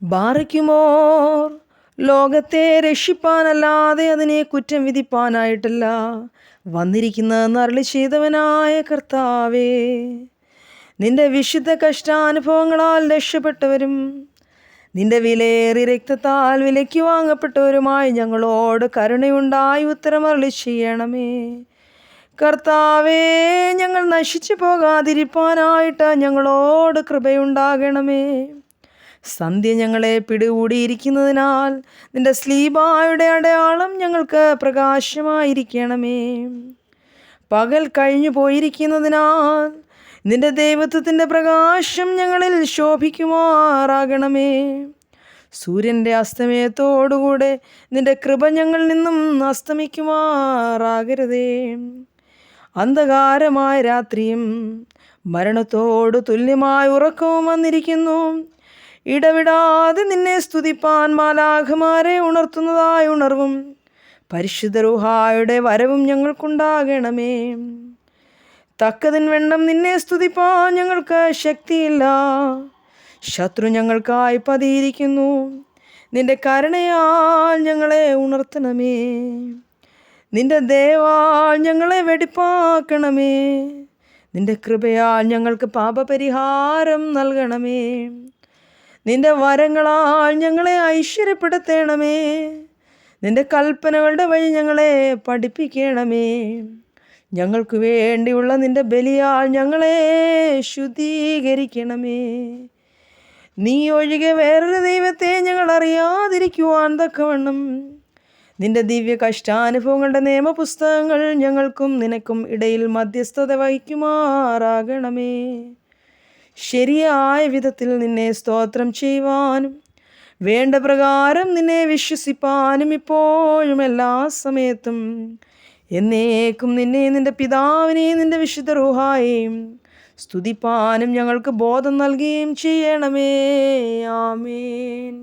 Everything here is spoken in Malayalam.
ബാറയ്ക്കുമോർ ലോകത്തെ രക്ഷിപ്പാനല്ലാതെ അതിനെ കുറ്റം വിധിപ്പാനായിട്ടല്ല വന്നിരിക്കുന്നതെന്ന് അരുളി ചെയ്തവനായ കർത്താവേ, നിന്റെ വിശുദ്ധ കഷ്ടാനുഭവങ്ങളാൽ രക്ഷപ്പെട്ടവരും നിന്റെ വിലയേറിയ രക്തത്താൽ വിലയ്ക്ക് വാങ്ങപ്പെട്ടവരുമായി ഞങ്ങളോട് കരുണയുണ്ടായി ഉത്തരമരുളി ചെയ്യണമേ. കർത്താവേ, ഞങ്ങൾ നശിച്ചു പോകാതിരിപ്പാനായിട്ട് ഞങ്ങളോട് കൃപയുണ്ടാകണമേ. സന്ധ്യ ഞങ്ങളെ പിടികൂടിയിരിക്കുന്നതിനാൽ നിന്റെ സ്ലീബായുടെ അടയാളം ഞങ്ങൾക്ക് പ്രകാശമായിരിക്കണമേ. പകൽ കഴിഞ്ഞു പോയിരിക്കുന്നതിനാൽ നിന്റെ ദൈവത്വത്തിൻ്റെ പ്രകാശം ഞങ്ങളിൽ ശോഭിക്കുമാറാകണമേ. സൂര്യൻ്റെ അസ്തമയത്തോടുകൂടെ നിന്റെ കൃപ ഞങ്ങളിൽ നിന്നും അസ്തമിക്കുമാറാകരുതേ. അന്ധകാരമായ രാത്രിയും മരണത്തോട് തുല്യമായ ഉറക്കവും വന്നിരിക്കുന്നു. ഇടവിടാതെ നിന്നെ സ്തുതിപ്പാൻ മാലാഖമാരെ ഉണർത്തുന്നതായ ഉണർവും പരിശുദ്ധ റൂഹായുടെ വരവും ഞങ്ങൾക്കുണ്ടാകണമേ. തക്കതിന് വെണ്ണം നിന്നെ സ്തുതിപ്പാൻ ഞങ്ങൾക്ക് ശക്തിയില്ല. ശത്രു ഞങ്ങൾക്കായി പതിയിരിക്കുന്നു. നിന്റെ കരുണയാൽ ഞങ്ങളെ ഉണർത്തണമേ. നിന്റെ ദയവാൽ ഞങ്ങളെ വെടിപ്പാക്കണമേ. നിന്റെ കൃപയാൽ ഞങ്ങൾക്ക് പാപപരിഹാരം നൽകണമേ. നിന്റെ വരങ്ങളാൽ ഞങ്ങളെ ഐശ്വര്യപ്പെടുത്തണമേ. നിന്റെ കൽപ്പനകളുടെ വഴി ഞങ്ങളെ പഠിപ്പിക്കണമേ. ഞങ്ങൾക്ക് വേണ്ടിയുള്ള നിന്റെ ബലിയാൽ ഞങ്ങളെ ശുദ്ധീകരിക്കണമേ. നീ ഒഴികെ വേറൊരു ദൈവത്തെ ഞങ്ങൾ അറിയാതിരിക്കുവാൻ തക്കവണ്ണം നിന്റെ ദിവ്യ കഷ്ടാനുഭവങ്ങളുടെ നിയമപുസ്തകങ്ങൾ ഞങ്ങൾക്കും നിനക്കും ഇടയിൽ മധ്യസ്ഥത വഹിക്കുമാറാകണമേ. ശരിയായ വിധത്തിൽ നിന്നെ സ്തോത്രം ചെയ്യുവാനും വേണ്ട പ്രകാരം നിന്നെ വിശ്വസിപ്പാനും ഇപ്പോഴും എല്ലാ സമയത്തും എന്നേക്കും നിന്നെ നിന്റെ പിതാവിനെയും നിന്റെ വിശുദ്ധ റൂഹായെയും സ്തുതിപ്പാനും ഞങ്ങൾക്ക് ബോധം നൽകുകയും ചെയ്യണമേ. ആമേൻ.